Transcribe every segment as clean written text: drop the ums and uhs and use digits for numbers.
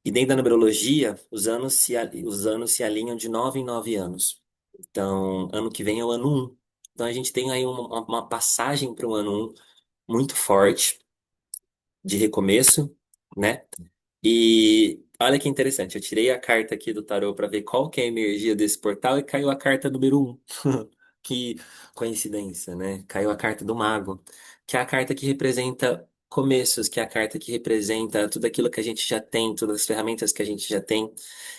E dentro da numerologia, os anos se alinham de 9 em 9 anos. Então, ano que vem é o ano um. Então, a gente tem aí uma passagem para o ano um muito forte, de recomeço, né? E olha que interessante, eu tirei a carta aqui do tarô para ver qual que é a energia desse portal e caiu a carta número um. Que coincidência, né? Caiu a carta do mago, que é a carta que representa começos, que é a carta que representa tudo aquilo que a gente já tem, todas as ferramentas que a gente já tem,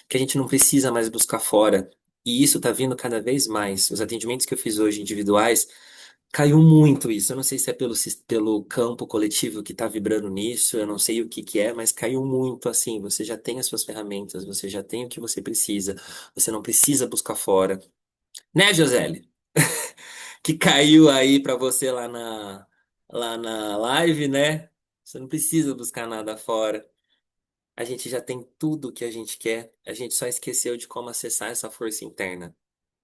que a gente não precisa mais buscar fora. E isso tá vindo cada vez mais. Os atendimentos que eu fiz hoje individuais caiu muito isso. Eu não sei se é pelo campo coletivo que tá vibrando nisso, eu não sei o que que é, mas caiu muito assim. Você já tem as suas ferramentas, você já tem o que você precisa, você não precisa buscar fora. Né, Josele? Que caiu aí pra você lá na live, né? Você não precisa buscar nada fora. A gente já tem tudo o que a gente quer, a gente só esqueceu de como acessar essa força interna,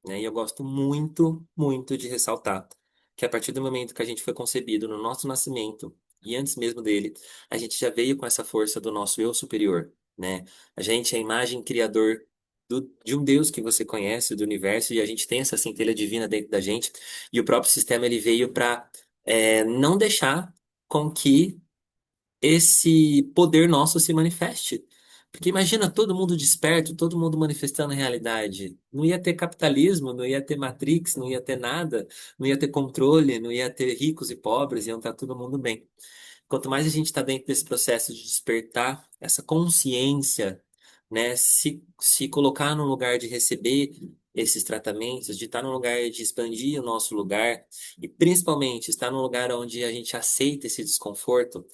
né? E eu gosto muito, muito de ressaltar que a partir do momento que a gente foi concebido no nosso nascimento e antes mesmo dele, a gente já veio com essa força do nosso eu superior, né? A gente é a imagem criador de um Deus que você conhece, do universo, e a gente tem essa centelha divina dentro da gente, e o próprio sistema ele veio para não deixar com que esse poder nosso se manifeste. Porque imagina todo mundo desperto, todo mundo manifestando a realidade. Não ia ter capitalismo, não ia ter Matrix, não ia ter nada, não ia ter controle, não ia ter ricos e pobres, iam estar todo mundo bem. Quanto mais a gente está dentro desse processo de despertar essa consciência, né, se colocar no lugar de receber esses tratamentos, de estar no lugar de expandir o nosso lugar e principalmente estar num lugar onde a gente aceita esse desconforto,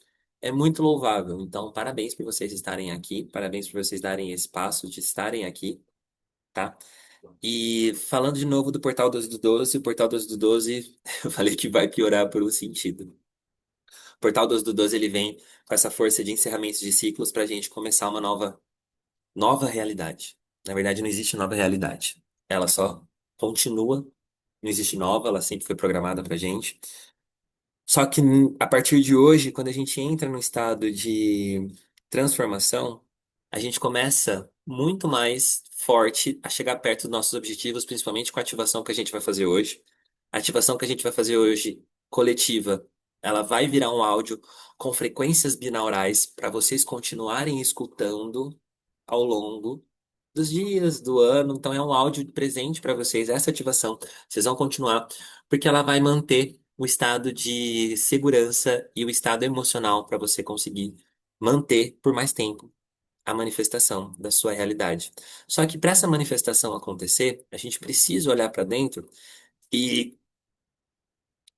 é muito louvável. Então, parabéns por vocês estarem aqui, parabéns por vocês darem esse passo de estarem aqui, tá? E falando de novo do Portal 12 do 12, o Portal 12 do 12, eu falei que vai piorar por um sentido. O Portal 12 do 12 ele vem com essa força de encerramentos de ciclos para a gente começar uma nova realidade. Na verdade, não existe nova realidade. Ela só continua, não existe nova, ela sempre foi programada para gente. Só que a partir de hoje, quando a gente entra no estado de transformação, a gente começa muito mais forte a chegar perto dos nossos objetivos, principalmente com a ativação que a gente vai fazer hoje. A ativação que a gente vai fazer hoje, coletiva, ela vai virar um áudio com frequências binaurais para vocês continuarem escutando ao longo dos dias, do ano. Então é um áudio presente para vocês, essa ativação. Vocês vão continuar, porque ela vai manter o estado de segurança e o estado emocional para você conseguir manter por mais tempo a manifestação da sua realidade. Só que para essa manifestação acontecer, a gente precisa olhar para dentro e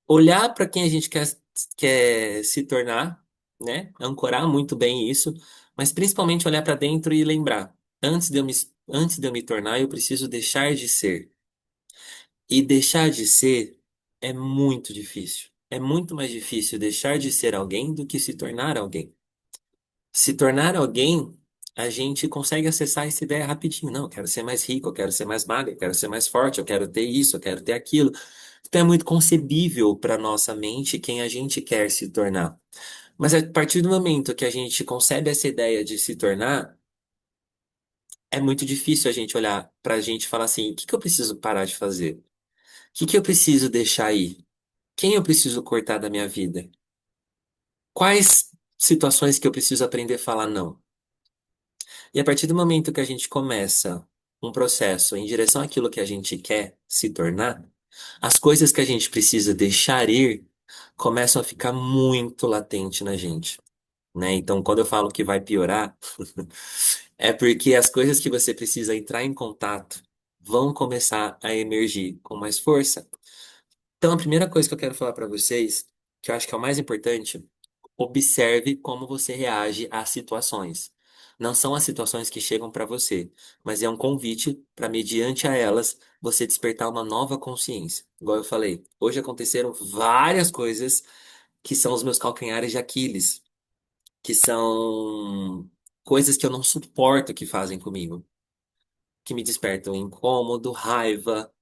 olhar para quem a gente quer se tornar, né? Ancorar muito bem isso, mas principalmente olhar para dentro e lembrar, antes de eu me tornar, eu preciso deixar de ser. E deixar de ser é muito difícil. É muito mais difícil deixar de ser alguém do que se tornar alguém. Se tornar alguém, a gente consegue acessar essa ideia rapidinho. Não, eu quero ser mais rico, eu quero ser mais magro, eu quero ser mais forte, eu quero ter isso, eu quero ter aquilo. Então é muito concebível para nossa mente quem a gente quer se tornar. Mas a partir do momento que a gente concebe essa ideia de se tornar, é muito difícil a gente olhar para a gente e falar assim: o que que eu preciso parar de fazer? O que que eu preciso deixar aí? Quem eu preciso cortar da minha vida? Quais situações que eu preciso aprender a falar não? E a partir do momento que a gente começa um processo em direção àquilo que a gente quer se tornar, as coisas que a gente precisa deixar ir começam a ficar muito latente na gente, né? Então, quando eu falo que vai piorar, é porque as coisas que você precisa entrar em contato vão começar a emergir com mais força. Então, a primeira coisa que eu quero falar para vocês, que eu acho que é o mais importante, observe como você reage às situações. Não são as situações que chegam para você, mas é um convite para, mediante a elas, você despertar uma nova consciência. Igual eu falei, hoje aconteceram várias coisas que são os meus calcanhares de Aquiles, que são coisas que eu não suporto que fazem comigo, que me despertam incômodo, raiva,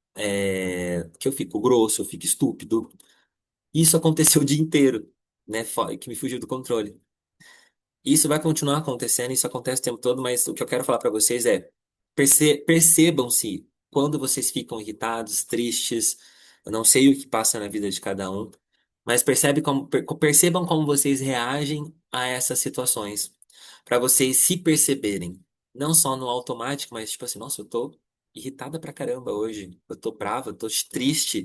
que eu fico grosso, eu fico estúpido. Isso aconteceu o dia inteiro, né? Que me fugiu do controle. Isso vai continuar acontecendo, isso acontece o tempo todo, mas o que eu quero falar para vocês é percebam-se quando vocês ficam irritados, tristes. Eu não sei o que passa na vida de cada um, mas percebam como vocês reagem a essas situações, para vocês se perceberem, não só no automático, mas tipo assim, nossa, eu tô irritada pra caramba hoje, eu tô brava, eu tô triste,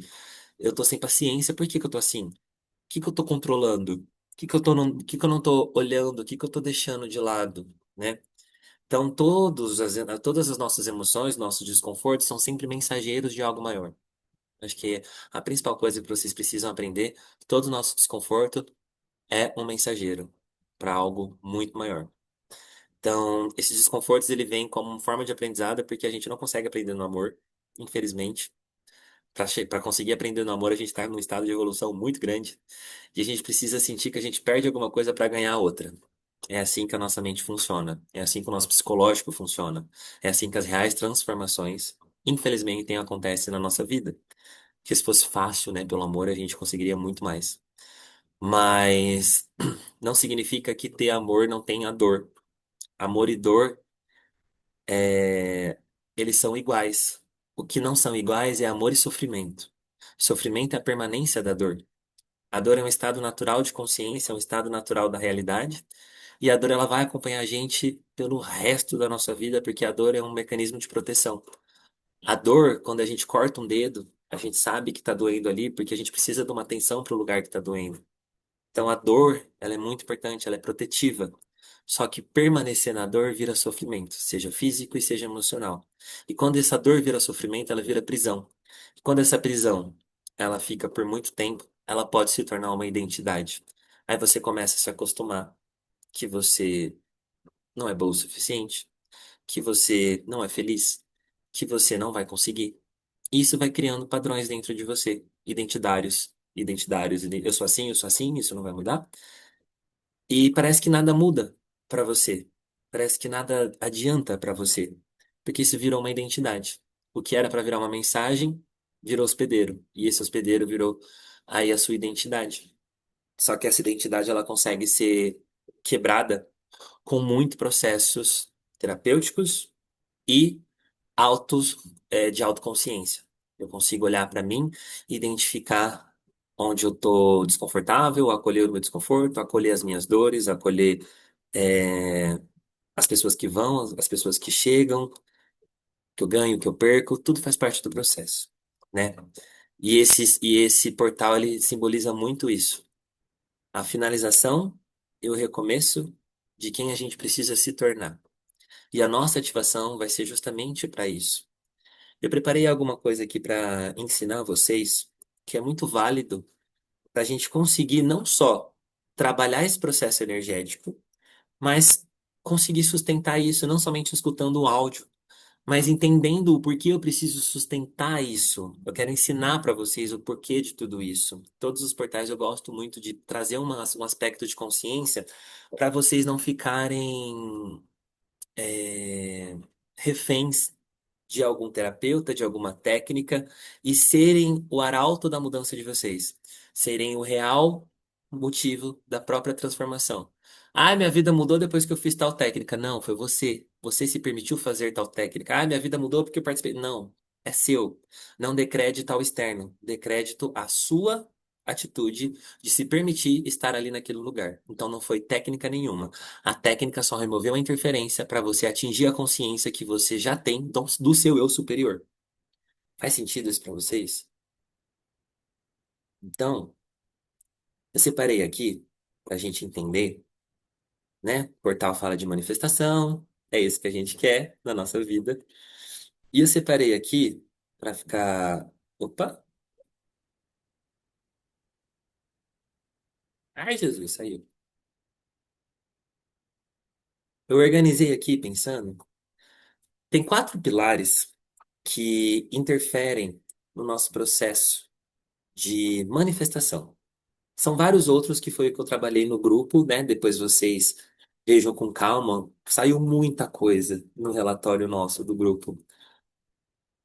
eu tô sem paciência, por que que eu tô assim? O que que eu tô controlando? O que que eu não tô olhando? O que que eu tô deixando de lado, né? Então, todas as nossas emoções, nossos desconfortos são sempre mensageiros de algo maior. Acho que a principal coisa que vocês precisam aprender, todo o nosso desconforto é um mensageiro para algo muito maior. Então, esses desconfortos ele vem como uma forma de aprendizado porque a gente não consegue aprender no amor, infelizmente. Para conseguir aprender no amor, a gente está num estado de evolução muito grande e a gente precisa sentir que a gente perde alguma coisa para ganhar outra. É assim que a nossa mente funciona, é assim que o nosso psicológico funciona, é assim que as reais transformações, infelizmente, acontecem na nossa vida. Que se fosse fácil, né, pelo amor, a gente conseguiria muito mais. Mas não significa que ter amor não tenha dor. Amor e dor, eles são iguais. O que não são iguais é amor e sofrimento. Sofrimento é a permanência da dor. A dor é um estado natural de consciência, é um estado natural da realidade. E a dor ela vai acompanhar a gente pelo resto da nossa vida, porque a dor é um mecanismo de proteção. A dor, quando a gente corta um dedo, a gente sabe que está doendo ali, porque a gente precisa de uma atenção para o lugar que está doendo. Então a dor, ela é muito importante, ela é protetiva. Só que permanecer na dor vira sofrimento, seja físico e seja emocional. E quando essa dor vira sofrimento, ela vira prisão. E quando essa prisão, ela fica por muito tempo, ela pode se tornar uma identidade. Aí você começa a se acostumar que você não é bom o suficiente, que você não é feliz, que você não vai conseguir. E isso vai criando padrões dentro de você, identitários. Eu sou assim, isso não vai mudar. E parece que nada muda pra você. Parece que nada adianta pra você, porque isso virou uma identidade. O que era pra virar uma mensagem virou hospedeiro, e esse hospedeiro virou aí a sua identidade. Só que essa identidade ela consegue ser quebrada com muitos processos terapêuticos e de autoconsciência. Eu consigo olhar para mim, identificar onde eu estou desconfortável, acolher o meu desconforto, acolher as minhas dores, acolher é, as pessoas que vão, as pessoas que chegam, que eu ganho, que eu perco, tudo faz parte do processo, né? E esse portal ele simboliza muito isso. A finalização e o recomeço de quem a gente precisa se tornar. E a nossa ativação vai ser justamente para isso. Eu preparei alguma coisa aqui para ensinar vocês que é muito válido para a gente conseguir não só trabalhar esse processo energético, mas conseguir sustentar isso não somente escutando o áudio, mas entendendo o porquê eu preciso sustentar isso. Eu quero ensinar para vocês o porquê de tudo isso. Todos os portais eu gosto muito de trazer um aspecto de consciência para vocês não ficarem é, reféns de algum terapeuta, de alguma técnica e serem o arauto da mudança de vocês, serem o real motivo da própria transformação. Ah, minha vida mudou depois que eu fiz tal técnica. Não, foi você. Você se permitiu fazer tal técnica. Ah, minha vida mudou porque eu participei. Não, é seu. Não dê crédito ao externo. Dê crédito à sua atitude de se permitir estar ali naquele lugar. Então não foi técnica nenhuma. A técnica só removeu a interferência para você atingir a consciência que você já tem do seu eu superior. Faz sentido isso para vocês? Então, eu separei aqui para a gente entender, né? O portal fala de manifestação, é isso que a gente quer na nossa vida. E eu separei aqui para ficar. Opa! Ai, Jesus, saiu. Eu organizei aqui pensando. Tem quatro pilares que interferem no nosso processo de manifestação. São vários outros que foi o que eu trabalhei no grupo, né? Depois vocês vejam com calma. Saiu muita coisa no relatório nosso do grupo,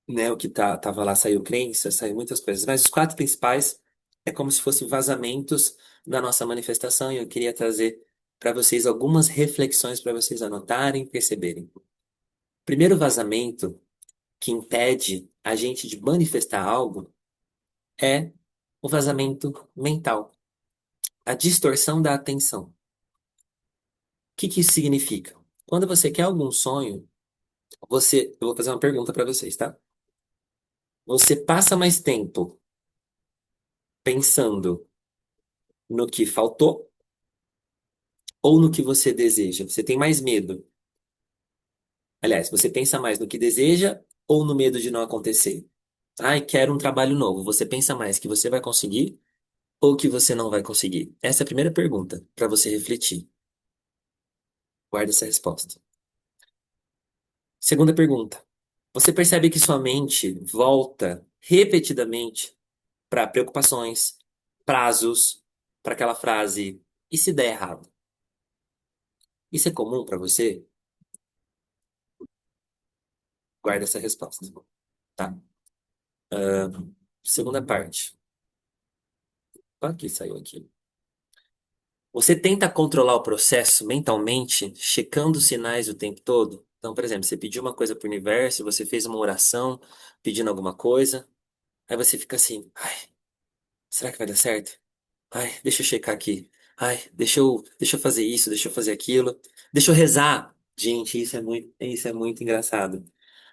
né? O que tava lá saiu crença, saiu muitas coisas. Mas os quatro principais é como se fossem vazamentos da nossa manifestação e eu queria trazer. para vocês algumas reflexões para vocês anotarem e perceberem. Primeiro vazamento que impede a gente de manifestar algo é o vazamento mental, a distorção da atenção. O que que isso significa? Quando você quer algum sonho, eu vou fazer uma pergunta para vocês, tá? Você passa mais tempo pensando no que faltou ou no que você deseja? Você tem mais medo? Aliás, você pensa mais no que deseja ou no medo de não acontecer? Ai, quero um trabalho novo. Você pensa mais que você vai conseguir ou que você não vai conseguir? Essa é a primeira pergunta para você refletir. Guarda essa resposta. Segunda pergunta. Você percebe que sua mente volta repetidamente para preocupações, prazos, para aquela frase, e se der errado? Isso é comum para você? Guarda essa resposta, tá? Ah, segunda parte. Aqui saiu aqui. Você tenta controlar o processo mentalmente, checando os sinais o tempo todo? Então, por exemplo, você pediu uma coisa para o universo, você fez uma oração pedindo alguma coisa, aí você fica assim, ai, será que vai dar certo? Ai, deixa eu checar aqui. Ai, deixa eu fazer isso, deixa eu fazer aquilo. Deixa eu rezar. Gente, isso é muito engraçado.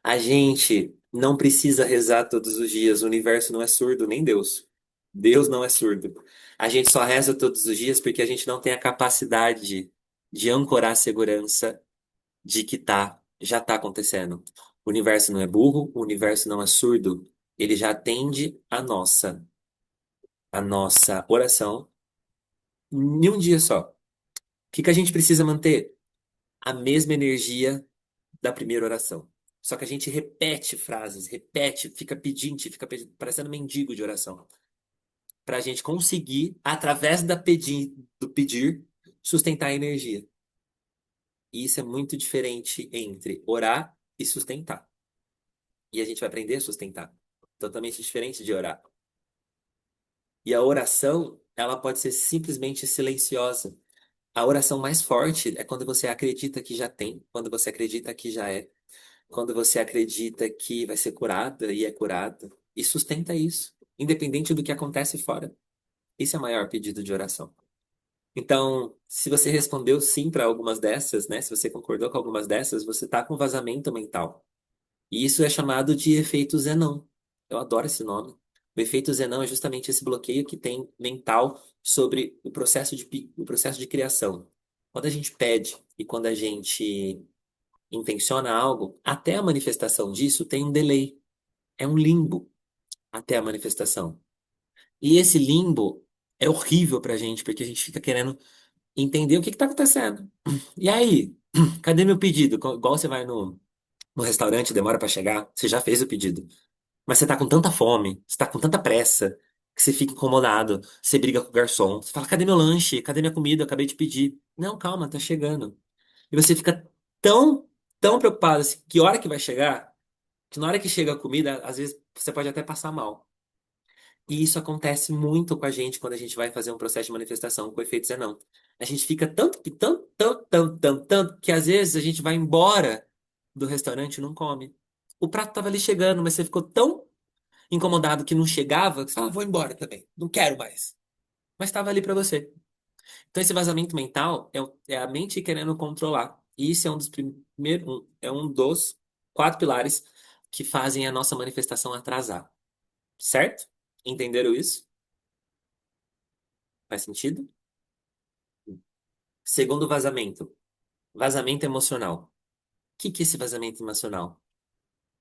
A gente não precisa rezar todos os dias. O universo não é surdo, nem Deus. Deus não é surdo. A gente só reza todos os dias porque a gente não tem a capacidade de ancorar a segurança de que já tá acontecendo. O universo não é burro, o universo não é surdo. Ele já atende a nossa oração em um dia só. O que que a gente precisa manter? A mesma energia da primeira oração. Só que a gente repete frases, repete, fica pedinte, parecendo mendigo de oração. Para a gente conseguir, através do pedir, sustentar a energia. E isso é muito diferente entre orar e sustentar. E a gente vai aprender a sustentar. Totalmente diferente de orar. E a oração, ela pode ser simplesmente silenciosa. A oração mais forte é quando você acredita que já tem, quando você acredita que já é, quando você acredita que vai ser curada e é curada. E sustenta isso, independente do que acontece fora. Esse é o maior pedido de oração. Então, se você respondeu sim para algumas dessas, né? Se você concordou com algumas dessas, você está com vazamento mental. E isso é chamado de efeito Zenão. Eu adoro esse nome. O efeito Zenão é justamente esse bloqueio que tem mental sobre o processo de criação. Quando a gente pede e quando a gente intenciona algo, até a manifestação disso tem um delay. É um limbo até a manifestação. E esse limbo é horrível pra gente, porque a gente fica querendo entender o que que tá acontecendo. E aí, cadê meu pedido? Igual você vai no restaurante, demora pra chegar, você já fez o pedido. Mas você tá com tanta fome, você tá com tanta pressa, que você fica incomodado, você briga com o garçom, você fala, cadê meu lanche? Cadê minha comida? Eu acabei de pedir. Não, calma, tá chegando. E você fica tão, tão preocupado assim, que hora que vai chegar, que na hora que chega a comida, às vezes você pode até passar mal. E isso acontece muito com a gente quando a gente vai fazer um processo de manifestação com efeito Zenão. A gente fica tanto, tanto, tanto, tanto, tanto, tanto, que às vezes a gente vai embora do restaurante e não come. O prato tava ali chegando, mas você ficou tão incomodado que não chegava, que você fala, "Ah, vou embora também, não quero mais." Mas estava ali para você. Então esse vazamento mental é a mente querendo controlar. E isso é um dos primeiros, é um dos 4 pilares que fazem a nossa manifestação atrasar. Certo? Entenderam isso? Faz sentido? Segundo vazamento, vazamento emocional. O que que é esse vazamento emocional?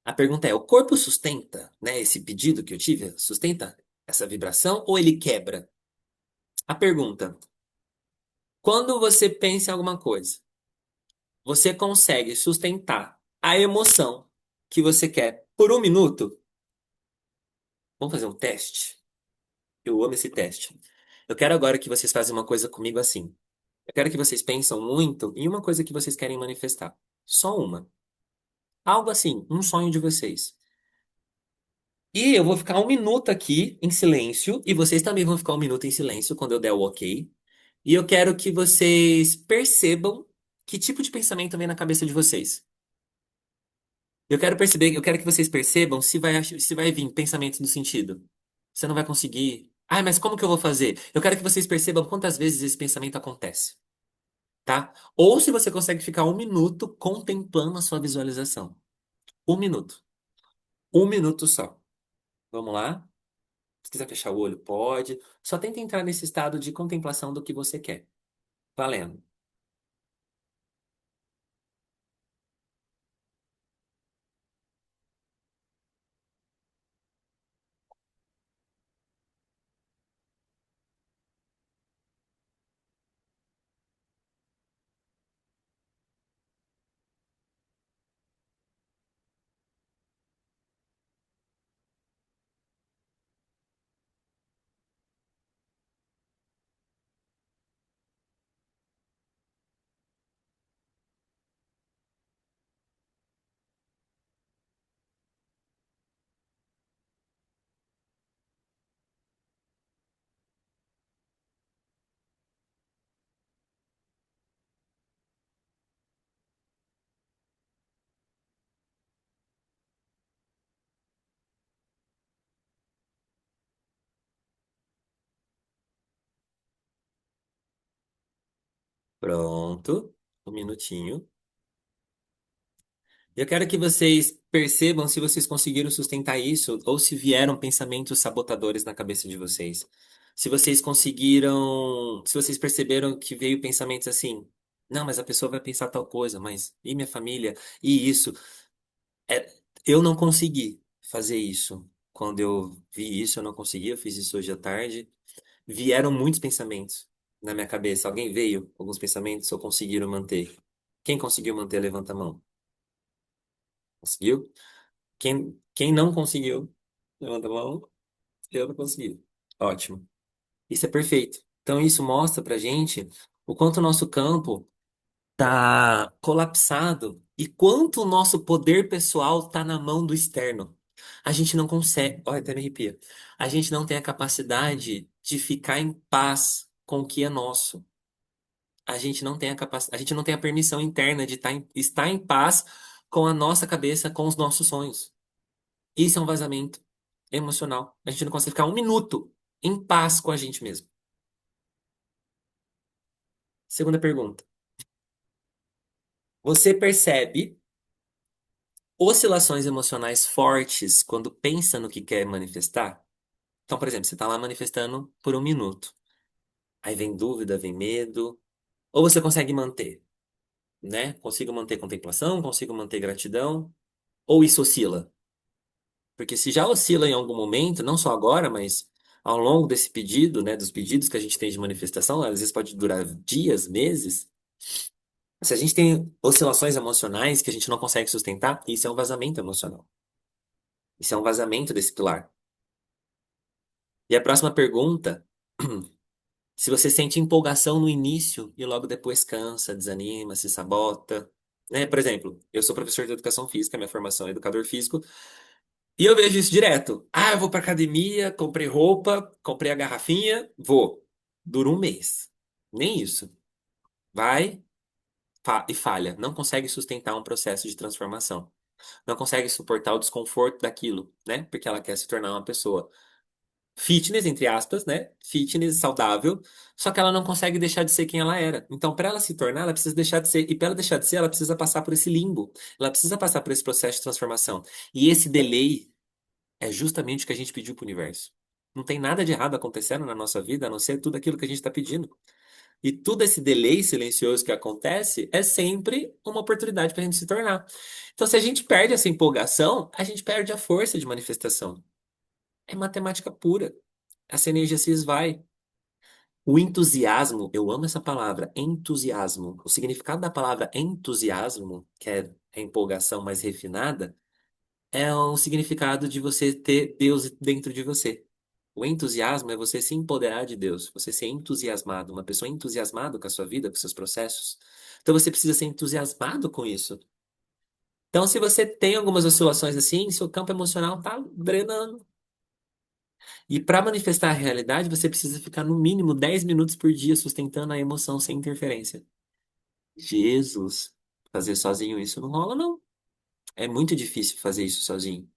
A pergunta é: o corpo sustenta, né, esse pedido que eu tive, sustenta essa vibração ou ele quebra? A pergunta: quando você pensa em alguma coisa, você consegue sustentar a emoção que você quer por 1 minuto? Vamos fazer um teste? Eu amo esse teste. Eu quero agora que vocês façam uma coisa comigo assim. Eu quero que vocês pensem muito em uma coisa que vocês querem manifestar. Só uma. Algo assim, um sonho de vocês. E eu vou ficar 1 minuto aqui em silêncio, e vocês também vão ficar 1 minuto em silêncio quando eu der o ok. E eu quero que vocês percebam que tipo de pensamento vem na cabeça de vocês. Eu quero que vocês percebam se vai vir pensamentos no sentido. Você não vai conseguir. Ai, mas como que eu vou fazer? Eu quero que vocês percebam quantas vezes esse pensamento acontece, tá? Ou se você consegue ficar 1 minuto contemplando a sua visualização. 1 minuto. 1 minuto só. Vamos lá? Se quiser fechar o olho, pode. Só tenta entrar nesse estado de contemplação do que você quer. Valendo. Pronto. 1 minutinho. Eu quero que vocês percebam se vocês conseguiram sustentar isso ou se vieram pensamentos sabotadores na cabeça de vocês. Se vocês conseguiram, se vocês perceberam que veio pensamentos assim, não, mas a pessoa vai pensar tal coisa, mas e minha família? E isso? É, eu não consegui fazer isso. Quando eu vi isso, eu não consegui, eu fiz isso hoje à tarde. Vieram muitos pensamentos na minha cabeça. Alguém veio? Alguns pensamentos ou conseguiram manter? Quem conseguiu manter, levanta a mão. Conseguiu? Quem não conseguiu, levanta a mão. Eu não consegui. Ótimo. Isso é perfeito. Então, isso mostra pra gente o quanto o nosso campo tá colapsado e quanto o nosso poder pessoal tá na mão do externo. A gente não consegue. Olha, até me arrepia. A gente não tem a capacidade de ficar em paz com o que é nosso. A gente não tem a capacidade, a gente não tem a permissão interna de estar em paz com a nossa cabeça, com os nossos sonhos. Isso é um vazamento emocional. A gente não consegue ficar 1 minuto em paz com a gente mesmo. Segunda pergunta. Você percebe oscilações emocionais fortes quando pensa no que quer manifestar? Então, por exemplo, você está lá manifestando por 1 minuto. Aí vem dúvida, vem medo. Ou você consegue manter, né? Consigo manter contemplação, consigo manter gratidão. Ou isso oscila? Porque se já oscila em algum momento, não só agora, mas ao longo desse pedido, né, dos pedidos que a gente tem de manifestação, às vezes pode durar dias, meses. Se a gente tem oscilações emocionais que a gente não consegue sustentar, isso é um vazamento emocional. Isso é um vazamento desse pilar. E a próxima pergunta, se você sente empolgação no início e logo depois cansa, desanima, se sabota, né? Por exemplo, eu sou professor de educação física, minha formação é educador físico. E eu vejo isso direto. Ah, eu vou pra academia, comprei roupa, comprei a garrafinha, vou. Dura um mês. Nem isso. Vai e falha. Não consegue sustentar um processo de transformação. Não consegue suportar o desconforto daquilo, né? Porque ela quer se tornar uma pessoa fitness, entre aspas, né? Fitness saudável. Só que ela não consegue deixar de ser quem ela era. Então, para ela se tornar, ela precisa deixar de ser. E para ela deixar de ser, ela precisa passar por esse limbo. Ela precisa passar por esse processo de transformação. E esse delay é justamente o que a gente pediu para o universo. Não tem nada de errado acontecendo na nossa vida, a não ser tudo aquilo que a gente está pedindo. E todo esse delay silencioso que acontece é sempre uma oportunidade para a gente se tornar. Então, se a gente perde essa empolgação, a gente perde a força de manifestação. É matemática pura. Essa energia se esvai. O entusiasmo, eu amo essa palavra, entusiasmo. O significado da palavra entusiasmo, que é a empolgação mais refinada, é um significado de você ter Deus dentro de você. O entusiasmo é você se empoderar de Deus, você ser entusiasmado, uma pessoa entusiasmada com a sua vida, com seus processos. Então você precisa ser entusiasmado com isso. Então, se você tem algumas oscilações assim, seu campo emocional tá drenando. E para manifestar a realidade, você precisa ficar no mínimo 10 minutos por dia sustentando a emoção sem interferência. Jesus, fazer sozinho isso não rola, não. É muito difícil fazer isso sozinho,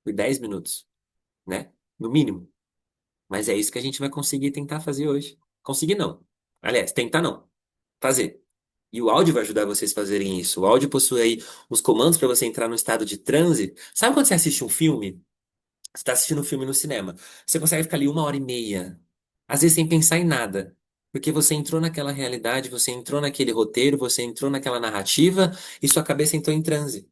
por 10 minutos, né? No mínimo. Mas é isso que a gente vai conseguir tentar fazer hoje. Conseguir não. Aliás, tentar não. Fazer. E o áudio vai ajudar vocês a fazerem isso. O áudio possui aí os comandos para você entrar no estado de transe. Sabe quando você assiste um filme? Você está assistindo um filme no cinema. Você consegue ficar ali 1 hora e meia, às vezes sem pensar em nada. Porque você entrou naquela realidade, você entrou naquele roteiro, você entrou naquela narrativa e sua cabeça entrou em transe.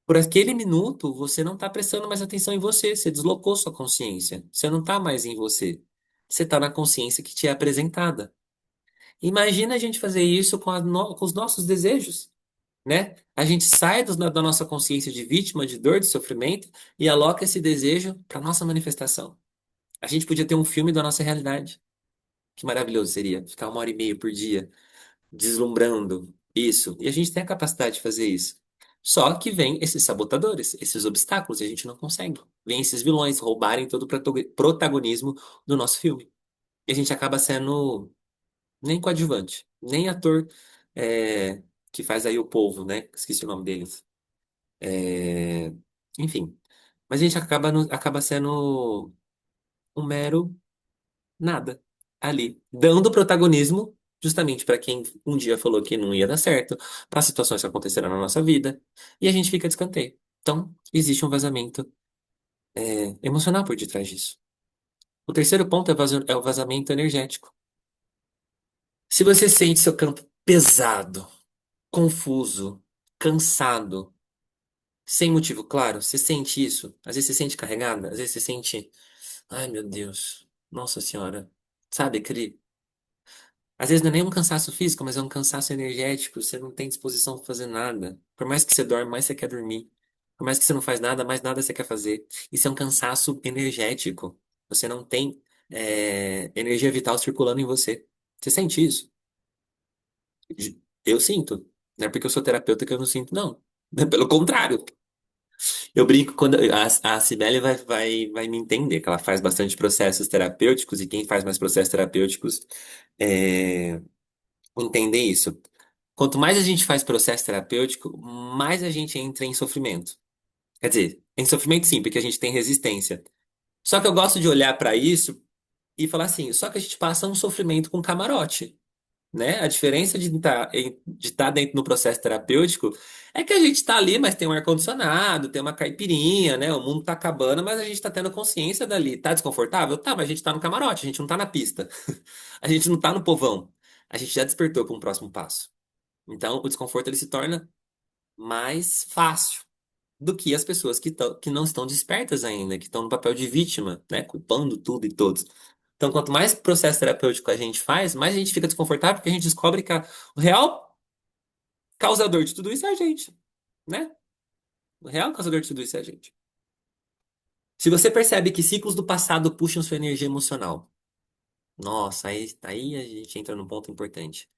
Por aquele minuto, você não está prestando mais atenção em você, você deslocou sua consciência. Você não está mais em você. Você está na consciência que te é apresentada. Imagina a gente fazer isso com os nossos desejos, né? A gente sai da nossa consciência de vítima, de dor, de sofrimento e aloca esse desejo para nossa manifestação. A gente podia ter um filme da nossa realidade. Que maravilhoso seria ficar 1 hora e meia por dia deslumbrando isso. E a gente tem a capacidade de fazer isso. Só que vem esses sabotadores, esses obstáculos, e a gente não consegue. Vem esses vilões roubarem todo o protagonismo do nosso filme. E a gente acaba sendo nem coadjuvante, nem ator que faz aí o povo, né? Esqueci o nome deles. É, enfim. Mas a gente acaba, acaba sendo um mero nada ali, dando protagonismo justamente para quem um dia falou que não ia dar certo, para situações que aconteceram na nossa vida, e a gente fica de escanteio. Então, existe um vazamento emocional por detrás disso. O terceiro ponto é o vazamento energético. Se você sente seu campo pesado, confuso, cansado, sem motivo claro, você sente isso? Às vezes você sente carregada, às vezes você sente, ai meu Deus, Nossa Senhora. Sabe, aquele às vezes não é nem um cansaço físico, mas é um cansaço energético. Você não tem disposição para fazer nada. Por mais que você dorme, mais você quer dormir. Por mais que você não faz nada, mais nada você quer fazer. Isso é um cansaço energético. Você não tem energia vital circulando em você. Você sente isso? Eu sinto. Não é porque eu sou terapeuta que eu não sinto, não. Pelo contrário. Eu brinco quando a Cibele vai me entender, que ela faz bastante processos terapêuticos, e quem faz mais processos terapêuticos é, entender isso. Quanto mais a gente faz processo terapêutico, mais a gente entra em sofrimento. Quer dizer, em sofrimento sim, porque a gente tem resistência. Só que eu gosto de olhar para isso e falar assim, só que a gente passa um sofrimento com camarote, né? A diferença de estar dentro do processo terapêutico é que a gente está ali, mas tem um ar-condicionado, tem uma caipirinha, né? O mundo tá acabando, mas a gente tá tendo consciência dali. Tá desconfortável? Tá, mas a gente tá no camarote, a gente não tá na pista. A gente não tá no povão. A gente já despertou para um próximo passo. Então, o desconforto ele se torna mais fácil do que as pessoas que não estão despertas ainda, que estão no papel de vítima, né, culpando tudo e todos. Então, quanto mais processo terapêutico a gente faz, mais a gente fica desconfortável, porque a gente descobre que o real causador de tudo isso é a gente, né? O real causador de tudo isso é a gente. Se você percebe que ciclos do passado puxam sua energia emocional, nossa, aí a gente entra num ponto importante.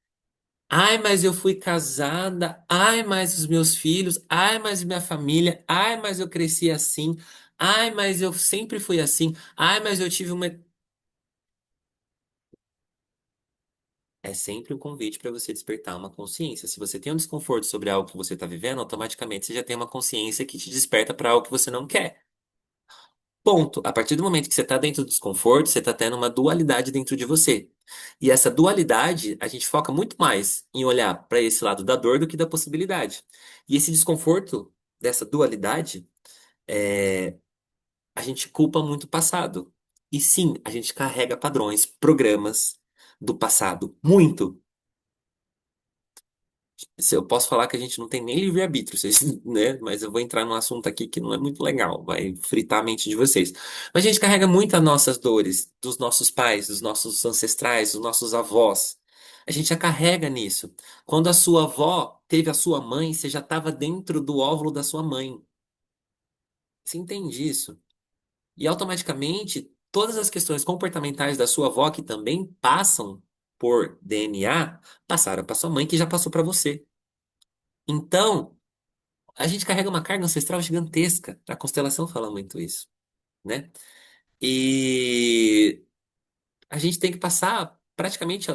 Ai, mas eu fui casada. Ai, mas os meus filhos. Ai, mas minha família. Ai, mas eu cresci assim. Ai, mas eu sempre fui assim. Ai, mas eu tive uma. É sempre um convite para você despertar uma consciência. Se você tem um desconforto sobre algo que você está vivendo, automaticamente você já tem uma consciência que te desperta para algo que você não quer. Ponto. A partir do momento que você está dentro do desconforto, você está tendo uma dualidade dentro de você. E essa dualidade, a gente foca muito mais em olhar para esse lado da dor do que da possibilidade. E esse desconforto dessa dualidade, a gente culpa muito o passado. E sim, a gente carrega padrões, programas do passado. Muito. Se eu posso falar que a gente não tem nem livre-arbítrio, vocês, né? Mas eu vou entrar num assunto aqui que não é muito legal, vai fritar a mente de vocês. Mas a gente carrega muito as nossas dores, dos nossos pais, dos nossos ancestrais, dos nossos avós. A gente já carrega nisso. Quando a sua avó teve a sua mãe, você já estava dentro do óvulo da sua mãe. Você entende isso? E automaticamente, todas as questões comportamentais da sua avó, que também passam por DNA, passaram para sua mãe, que já passou para você. Então, a gente carrega uma carga ancestral gigantesca. A constelação fala muito isso, né? E a gente tem que passar praticamente.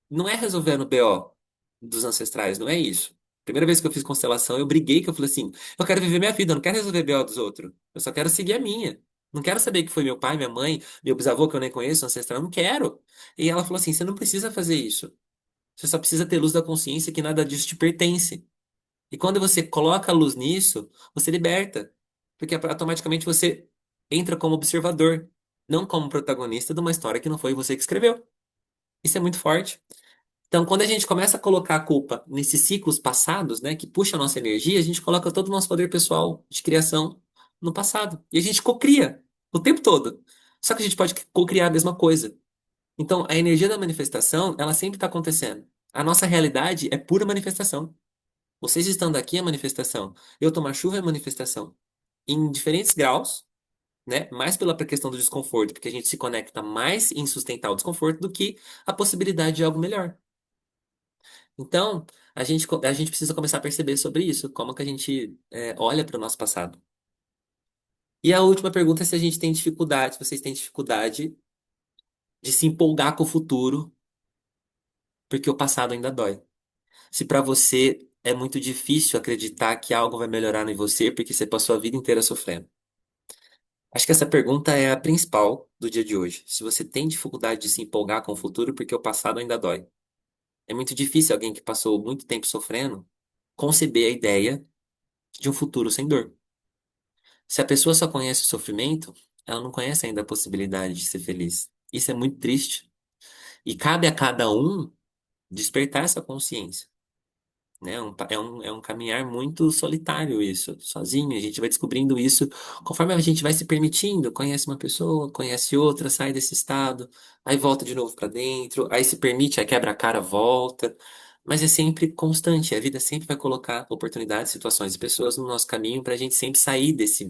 Não é resolvendo o BO dos ancestrais, não é isso. Primeira vez que eu fiz constelação, eu briguei, que eu falei assim: eu quero viver minha vida, eu não quero resolver BO dos outros. Eu só quero seguir a minha. Não quero saber que foi meu pai, minha mãe, meu bisavô que eu nem conheço, ancestral, eu não quero. E ela falou assim: você não precisa fazer isso. Você só precisa ter luz da consciência que nada disso te pertence. E quando você coloca a luz nisso, você liberta. Porque automaticamente você entra como observador, não como protagonista de uma história que não foi você que escreveu. Isso é muito forte. Então, quando a gente começa a colocar a culpa nesses ciclos passados, né, que puxa a nossa energia, a gente coloca todo o nosso poder pessoal de criação no passado. E a gente cocria o tempo todo. Só que a gente pode cocriar a mesma coisa. Então, a energia da manifestação, ela sempre está acontecendo. A nossa realidade é pura manifestação. Vocês estando aqui é manifestação. Eu tomar chuva é manifestação. Em diferentes graus, né? Mais pela questão do desconforto, porque a gente se conecta mais em sustentar o desconforto do que a possibilidade de algo melhor. Então, a gente precisa começar a perceber sobre isso, como que a gente olha para o nosso passado. E a última pergunta é se a gente tem dificuldade, se vocês têm dificuldade de se empolgar com o futuro, porque o passado ainda dói. Se para você é muito difícil acreditar que algo vai melhorar em você, porque você passou a vida inteira sofrendo. Acho que essa pergunta é a principal do dia de hoje. Se você tem dificuldade de se empolgar com o futuro, porque o passado ainda dói. É muito difícil alguém que passou muito tempo sofrendo conceber a ideia de um futuro sem dor. Se a pessoa só conhece o sofrimento, ela não conhece ainda a possibilidade de ser feliz. Isso é muito triste. E cabe a cada um despertar essa consciência. Né? É um caminhar muito solitário isso, sozinho. A gente vai descobrindo isso conforme a gente vai se permitindo. Conhece uma pessoa, conhece outra, sai desse estado, aí volta de novo para dentro, aí se permite, aí quebra a cara, volta. Mas é sempre constante. A vida sempre vai colocar oportunidades, situações e pessoas no nosso caminho para a gente sempre sair desse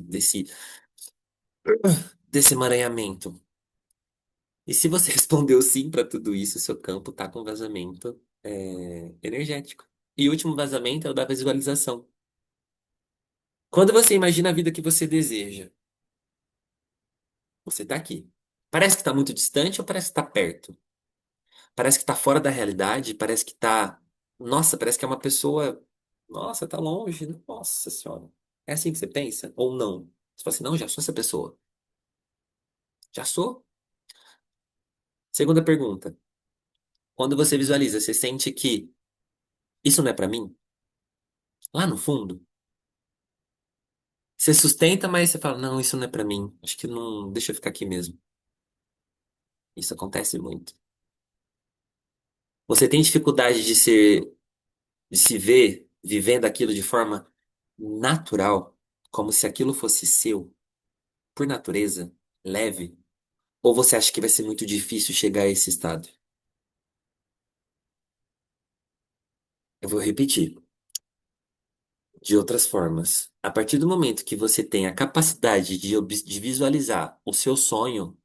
emaranhamento. E se você respondeu sim para tudo isso, seu campo tá com vazamento energético. E o último vazamento é o da visualização. Quando você imagina a vida que você deseja, você tá aqui. Parece que tá muito distante ou parece que tá perto? Parece que tá fora da realidade, parece que tá. Nossa, parece que é uma pessoa. Nossa, tá longe. Nossa Senhora. É assim que você pensa? Ou não? Você fala assim, não, já sou essa pessoa. Já sou? Segunda pergunta. Quando você visualiza, você sente que isso não é pra mim? Lá no fundo? Você sustenta, mas você fala, não, isso não é pra mim. Acho que não. Deixa eu ficar aqui mesmo. Isso acontece muito. Você tem dificuldade de se ver vivendo aquilo de forma natural, como se aquilo fosse seu, por natureza, leve? Ou você acha que vai ser muito difícil chegar a esse estado? Eu vou repetir, de outras formas. A partir do momento que você tem a capacidade de visualizar o seu sonho,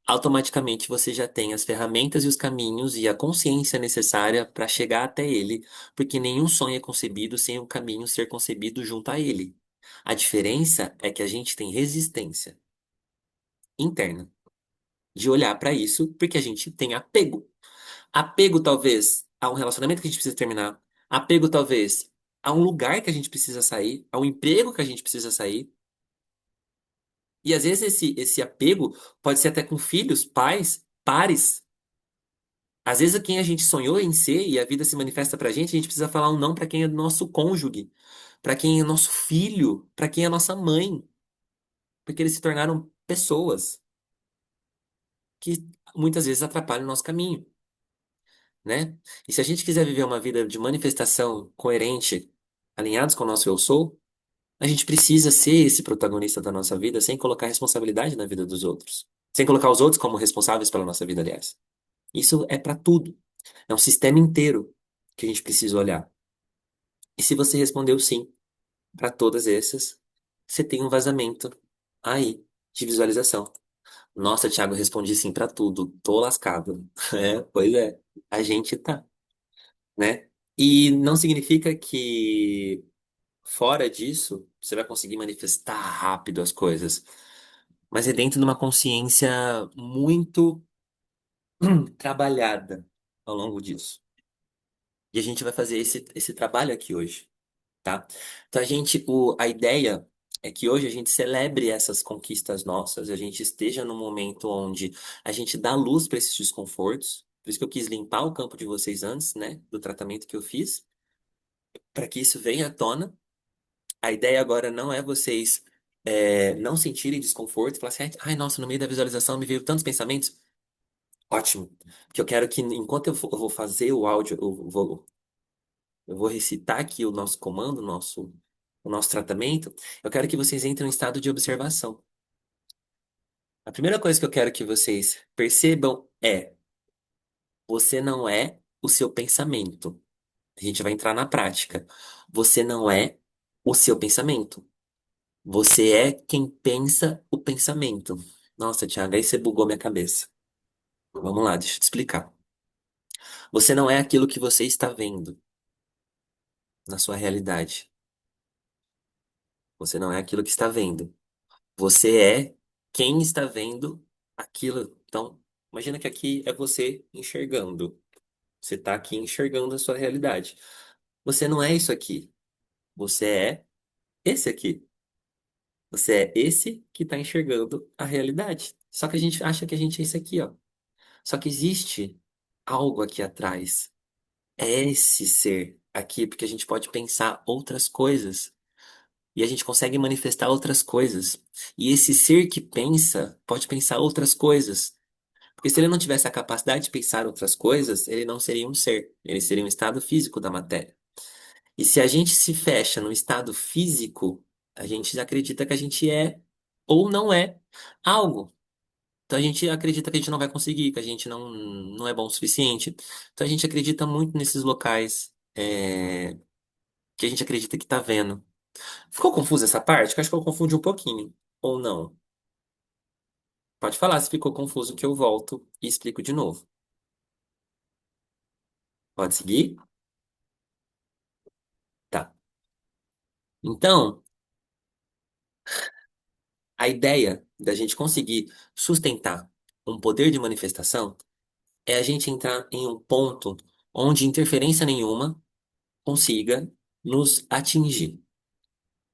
automaticamente você já tem as ferramentas e os caminhos e a consciência necessária para chegar até ele, porque nenhum sonho é concebido sem o caminho ser concebido junto a ele. A diferença é que a gente tem resistência interna de olhar para isso, porque a gente tem apego. Apego, talvez, a um relacionamento que a gente precisa terminar. Apego, talvez, a um lugar que a gente precisa sair, a um emprego que a gente precisa sair. E às vezes esse apego pode ser até com filhos, pais, pares. Às vezes, quem a gente sonhou em ser e a vida se manifesta pra gente, a gente precisa falar um não pra quem é nosso cônjuge, pra quem é nosso filho, pra quem é nossa mãe, porque eles se tornaram pessoas que muitas vezes atrapalham o nosso caminho, né? E se a gente quiser viver uma vida de manifestação coerente, alinhados com o nosso eu sou, a gente precisa ser esse protagonista da nossa vida sem colocar responsabilidade na vida dos outros, sem colocar os outros como responsáveis pela nossa vida, aliás. Isso é pra tudo. É um sistema inteiro que a gente precisa olhar. E se você respondeu sim para todas essas, você tem um vazamento aí de visualização. Nossa, Thiago, eu respondi sim para tudo. Tô lascado. É, pois é. A gente tá, né? E não significa que fora disso você vai conseguir manifestar rápido as coisas. mas é dentro de uma consciência muito trabalhada ao longo disso. E a gente vai fazer esse trabalho aqui hoje, tá? Então a ideia é que hoje a gente celebre essas conquistas nossas, a gente esteja num momento onde a gente dá luz para esses desconfortos. Por isso que eu quis limpar o campo de vocês antes, né, do tratamento que eu fiz, para que isso venha à tona. A ideia agora não é vocês não sentirem desconforto, falar assim, ai, nossa, no meio da visualização me veio tantos pensamentos. Ótimo. Porque eu quero que, enquanto eu vou fazer o áudio, eu vou recitar aqui o nosso comando, o nosso tratamento, eu quero que vocês entrem em estado de observação. A primeira coisa que eu quero que vocês percebam é: você não é o seu pensamento. A gente vai entrar na prática. Você não é o seu pensamento. Você é quem pensa o pensamento. Nossa, Thiago, aí você bugou minha cabeça. Vamos lá, deixa eu te explicar. Você não é aquilo que você está vendo na sua realidade. Você não é aquilo que está vendo. Você é quem está vendo aquilo. Então, imagina que aqui é você enxergando. Você está aqui enxergando a sua realidade. Você não é isso aqui. Você é esse aqui. Você é esse que está enxergando a realidade. Só que a gente acha que a gente é esse aqui, ó. Só que existe algo aqui atrás. É esse ser aqui, porque a gente pode pensar outras coisas. E a gente consegue manifestar outras coisas. E esse ser que pensa pode pensar outras coisas. Porque se ele não tivesse a capacidade de pensar outras coisas, ele não seria um ser. Ele seria um estado físico da matéria. E se a gente se fecha no estado físico, a gente acredita que a gente é ou não é algo. Então a gente acredita que a gente não vai conseguir, que a gente não é bom o suficiente. Então a gente acredita muito nesses locais que a gente acredita que tá vendo. Ficou confusa essa parte? Que eu acho que eu confundi um pouquinho. Ou não? Pode falar se ficou confuso que eu volto e explico de novo. Pode seguir? Tá. Então, a ideia da gente conseguir sustentar um poder de manifestação é a gente entrar em um ponto onde interferência nenhuma consiga nos atingir.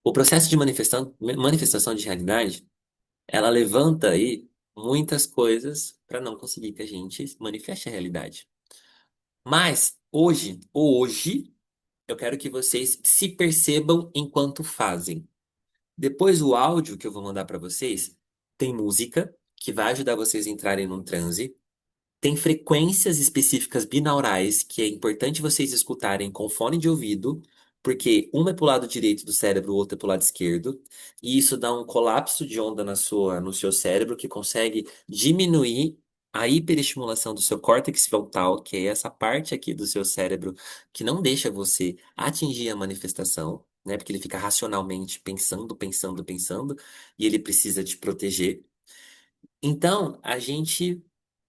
O processo de manifestação de realidade, ela levanta aí muitas coisas para não conseguir que a gente manifeste a realidade. Mas hoje, eu quero que vocês se percebam enquanto fazem. Depois o áudio que eu vou mandar para vocês tem música que vai ajudar vocês a entrarem num transe. Tem frequências específicas binaurais que é importante vocês escutarem com fone de ouvido, porque uma é pro lado direito do cérebro, o outro é pro lado esquerdo, e isso dá um colapso de onda no seu cérebro que consegue diminuir a hiperestimulação do seu córtex frontal, que é essa parte aqui do seu cérebro que não deixa você atingir a manifestação, né? Porque ele fica racionalmente pensando, pensando, pensando, e ele precisa te proteger. Então, a gente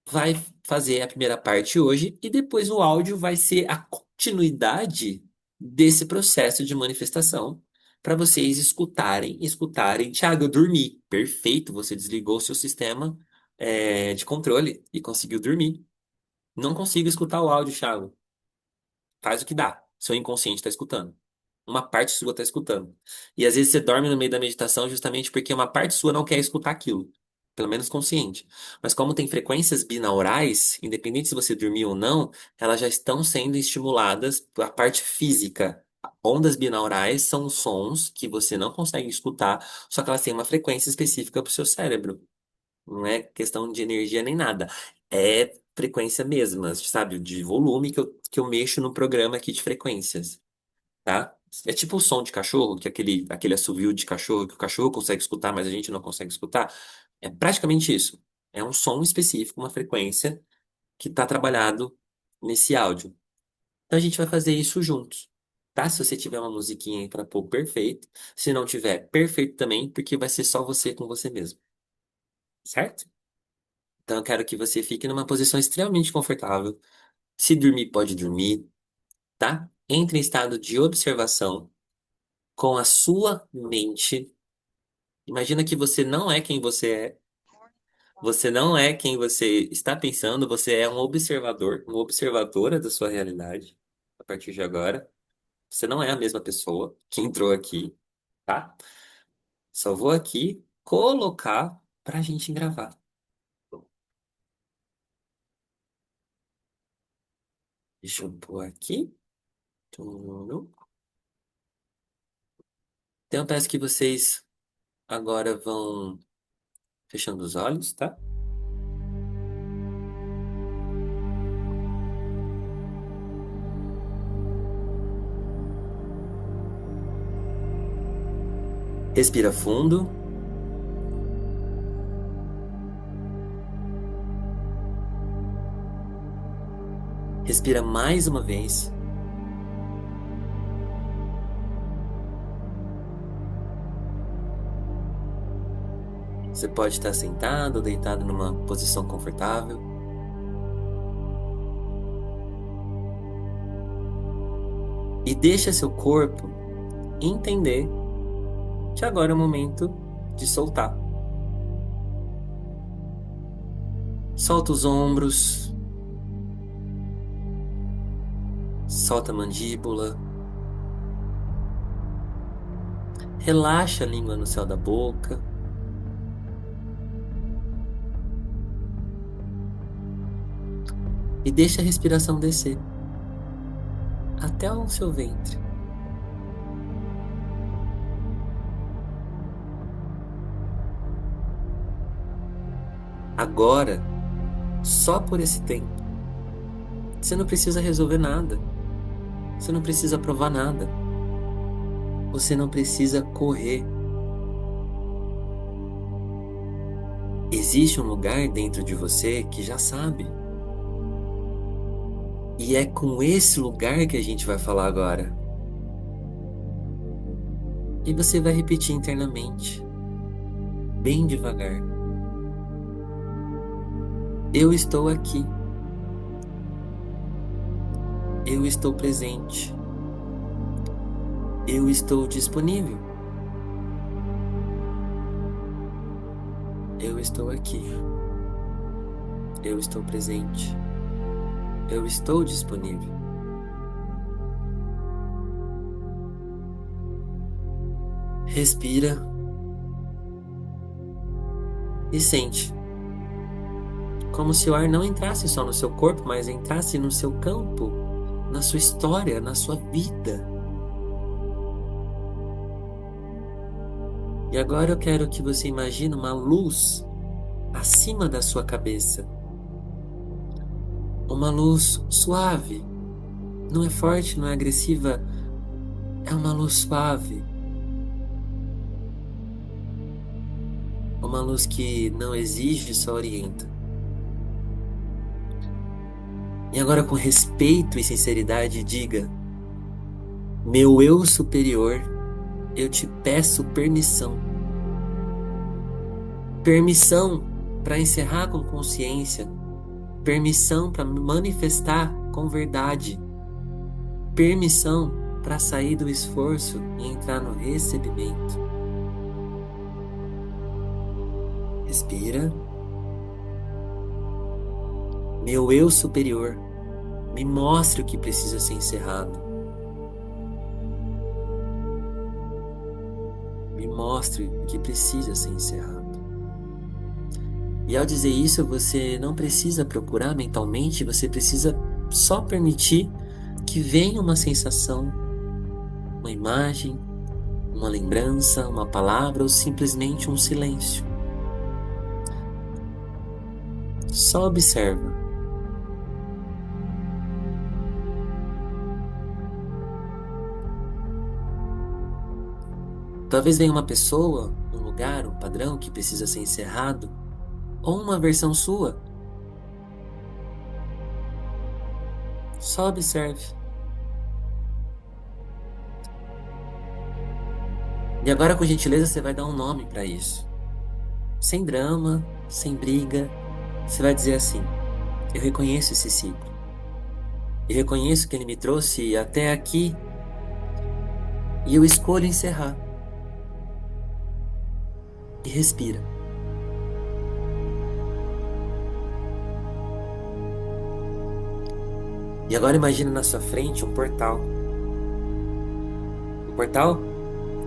vai fazer a primeira parte hoje e depois o áudio vai ser a continuidade desse processo de manifestação para vocês escutarem. Thiago, eu dormi. Perfeito, você desligou o seu sistema de controle e conseguiu dormir. Não consigo escutar o áudio, Thiago. Faz o que dá. Seu inconsciente está escutando. Uma parte sua está escutando. E às vezes você dorme no meio da meditação justamente porque uma parte sua não quer escutar aquilo. Pelo menos consciente. Mas como tem frequências binaurais, independente se você dormiu ou não, elas já estão sendo estimuladas a parte física. Ondas binaurais são sons que você não consegue escutar, só que elas têm uma frequência específica para o seu cérebro. Não é questão de energia nem nada. É frequência mesmo, sabe? De volume que eu mexo no programa aqui de frequências, tá? É tipo o som de cachorro, que é aquele assovio de cachorro que o cachorro consegue escutar, mas a gente não consegue escutar. É praticamente isso. É um som específico, uma frequência que está trabalhado nesse áudio. Então a gente vai fazer isso juntos, tá? Se você tiver uma musiquinha aí para pôr, perfeito. Se não tiver, perfeito também, porque vai ser só você com você mesmo, certo? Então eu quero que você fique numa posição extremamente confortável. Se dormir, pode dormir, tá? Entre em estado de observação com a sua mente Imagina que você não é quem você é. Você não é quem você está pensando, você é um observador, uma observadora da sua realidade a partir de agora. Você não é a mesma pessoa que entrou aqui, tá? Só vou aqui colocar pra gente gravar. Deixa eu pôr aqui. Tudo. Então eu peço que vocês agora vão fechando os olhos, tá? Respira fundo. Respira mais uma vez. Você pode estar sentado ou deitado numa posição confortável. E deixa seu corpo entender que agora é o momento de soltar. Solta os ombros, solta a mandíbula, relaxa a língua no céu da boca e deixa a respiração descer até o seu ventre. Agora, só por esse tempo, você não precisa resolver nada, você não precisa provar nada, você não precisa correr. Existe um lugar dentro de você que já sabe. E é com esse lugar que a gente vai falar agora. E você vai repetir internamente, bem devagar. Eu estou aqui. Eu estou presente. Eu estou disponível. Eu estou aqui. Eu estou presente. Eu estou disponível. Respira e sente. Como se o ar não entrasse só no seu corpo, mas entrasse no seu campo, na sua história, na sua vida. E agora eu quero que você imagine uma luz acima da sua cabeça. Uma luz suave. Não é forte, não é agressiva. É uma luz suave. Uma luz que não exige, só orienta. E agora, com respeito e sinceridade, diga: meu eu superior, eu te peço permissão. Permissão para encerrar com consciência. Permissão para me manifestar com verdade. Permissão para sair do esforço e entrar no recebimento. Respira. Meu eu superior, me mostre o que precisa ser encerrado. Me mostre o que precisa ser encerrado. E ao dizer isso, você não precisa procurar mentalmente, você precisa só permitir que venha uma sensação, uma imagem, uma lembrança, uma palavra ou simplesmente um silêncio. Só observa. Talvez venha uma pessoa, um lugar, um padrão que precisa ser encerrado, ou uma versão sua. Só observe. E agora, com gentileza, você vai dar um nome para isso. Sem drama, sem briga. Você vai dizer assim: eu reconheço esse ciclo. Eu reconheço que ele me trouxe até aqui e eu escolho encerrar. e respira. E agora imagine na sua frente um portal. Um portal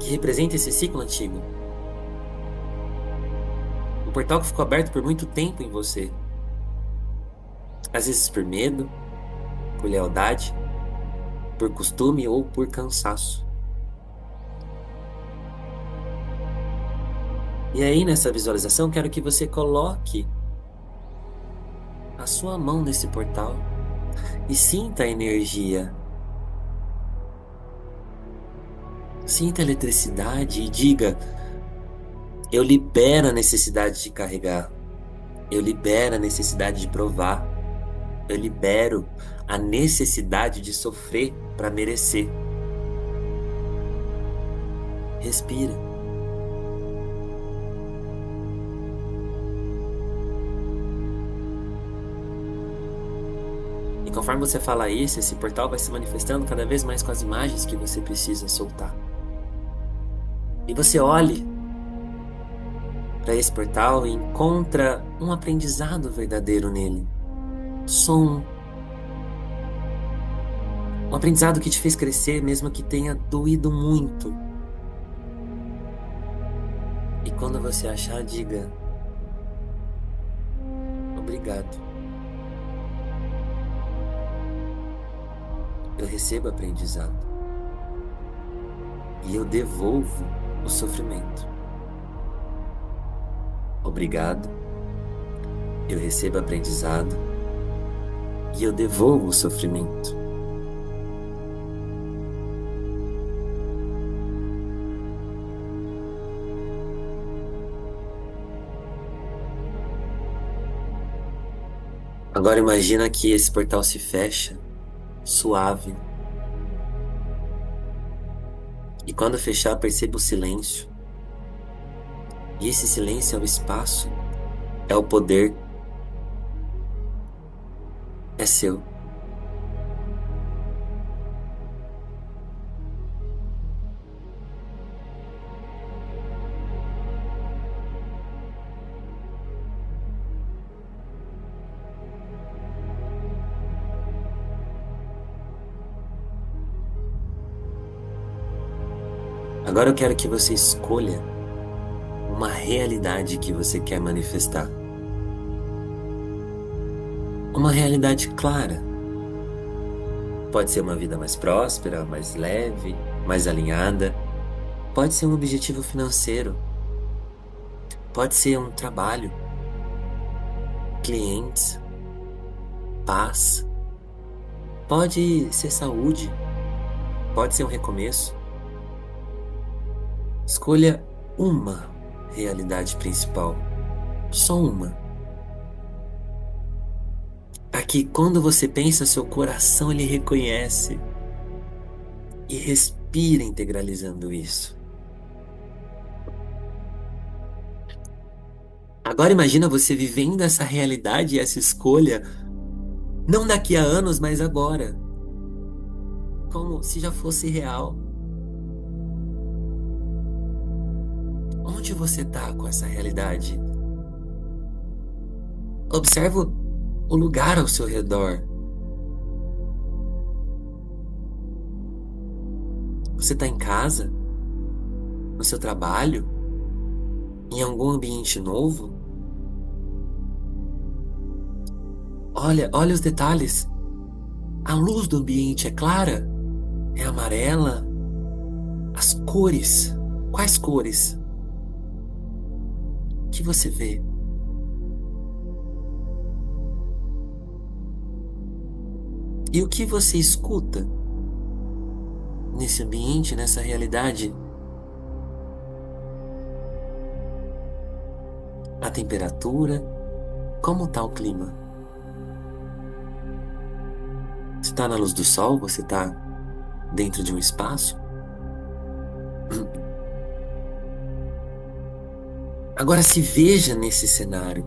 que representa esse ciclo antigo. Um portal que ficou aberto por muito tempo em você. Às vezes por medo, por lealdade, por costume ou por cansaço. E aí, nessa visualização, quero que você coloque a sua mão nesse portal e sinta a energia. Sinta a eletricidade e diga: eu libero a necessidade de carregar. Eu libero a necessidade de provar. Eu libero a necessidade de sofrer para merecer. Respira. E conforme você fala isso, esse portal vai se manifestando cada vez mais com as imagens que você precisa soltar. E você olhe para esse portal e encontra um aprendizado verdadeiro nele. Som. Um aprendizado que te fez crescer, mesmo que tenha doído muito. E quando você achar, diga: obrigado. Eu recebo aprendizado. E eu devolvo o sofrimento. Obrigado. Eu recebo aprendizado. E eu devolvo o sofrimento. Agora imagina que esse portal se fecha, suave. E quando fechar, perceba o silêncio. E esse silêncio é o espaço, é o poder, é seu. Agora eu quero que você escolha uma realidade que você quer manifestar. Uma realidade clara. Pode ser uma vida mais próspera, mais leve, mais alinhada. Pode ser um objetivo financeiro. Pode ser um trabalho, clientes, paz. Pode ser saúde. Pode ser um recomeço. Escolha uma realidade principal. Só uma. Aqui, quando você pensa, seu coração ele reconhece e respira integralizando isso. Agora imagina você vivendo essa realidade e essa escolha, não daqui a anos, mas agora, como se já fosse real. Onde você está com essa realidade? Observa o lugar ao seu redor. Você está em casa? No seu trabalho? Em algum ambiente novo? Olha os detalhes. A luz do ambiente é clara? É amarela? As cores. Quais cores que você vê? E o que você escuta nesse ambiente, nessa realidade? A temperatura? Como está o clima? Você está na luz do sol? Você está dentro de um espaço? Agora se veja nesse cenário.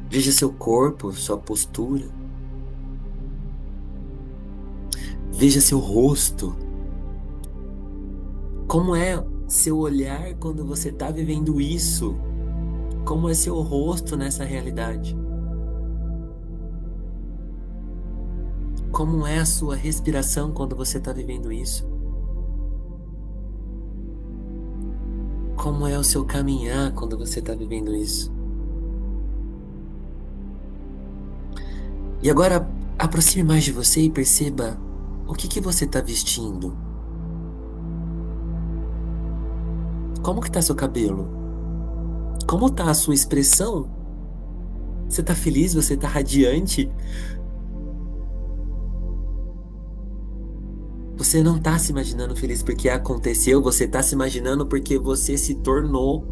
Veja seu corpo, sua postura. Veja seu rosto. Como é seu olhar quando você está vivendo isso, como é seu rosto nessa realidade, como é a sua respiração quando você está vivendo isso, como é o seu caminhar quando você está vivendo isso. E agora aproxime mais de você e perceba o que que você está vestindo. Como que tá seu cabelo? Como tá a sua expressão? Você tá feliz? Você tá radiante? Você não tá se imaginando feliz porque aconteceu, você tá se imaginando porque você se tornou.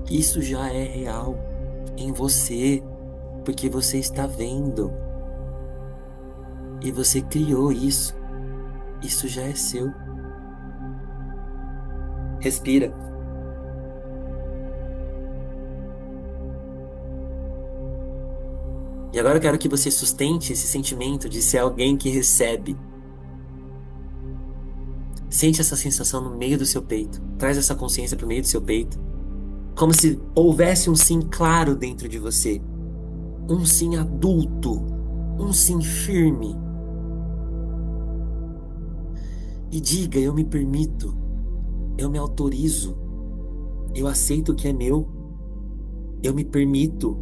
Isso já é real em você, porque você está vendo e você criou isso. Isso já é seu. Respira. E agora eu quero que você sustente esse sentimento de ser alguém que recebe. Sente essa sensação no meio do seu peito. Traz essa consciência para o meio do seu peito. Como se houvesse um sim claro dentro de você. Um sim adulto. Um sim firme. E diga: eu me permito. Eu me autorizo. Eu aceito o que é meu. Eu me permito.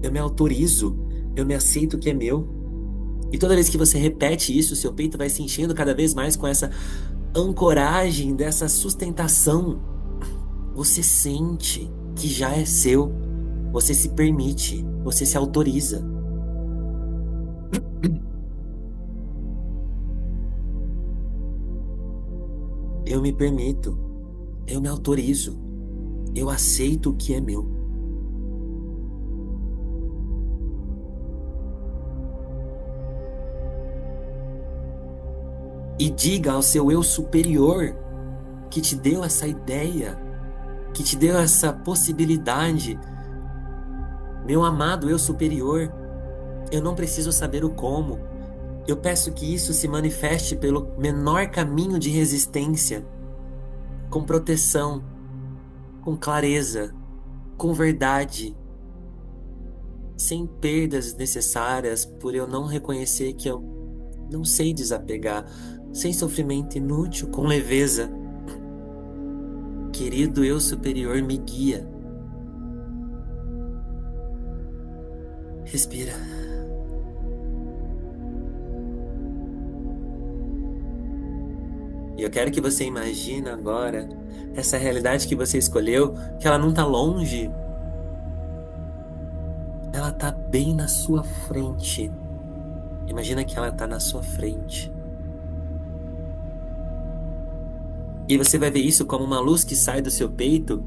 Eu me autorizo. Eu me aceito o que é meu. E toda vez que você repete isso, seu peito vai se enchendo cada vez mais com essa ancoragem, dessa sustentação. Você sente que já é seu. Você se permite. Você se autoriza. Eu me permito. Eu me autorizo. Eu aceito o que é meu. E diga ao seu eu superior que te deu essa ideia, que te deu essa possibilidade. Meu amado eu superior, eu não preciso saber o como. Eu peço que isso se manifeste pelo menor caminho de resistência, com proteção, com clareza, com verdade, sem perdas necessárias por eu não reconhecer que eu não sei desapegar, sem sofrimento inútil, com leveza. Querido eu superior, me guia. Respira. E eu quero que você imagine agora essa realidade que você escolheu, que ela não está longe, ela está bem na sua frente. Imagina que ela está na sua frente. E você vai ver isso como uma luz que sai do seu peito,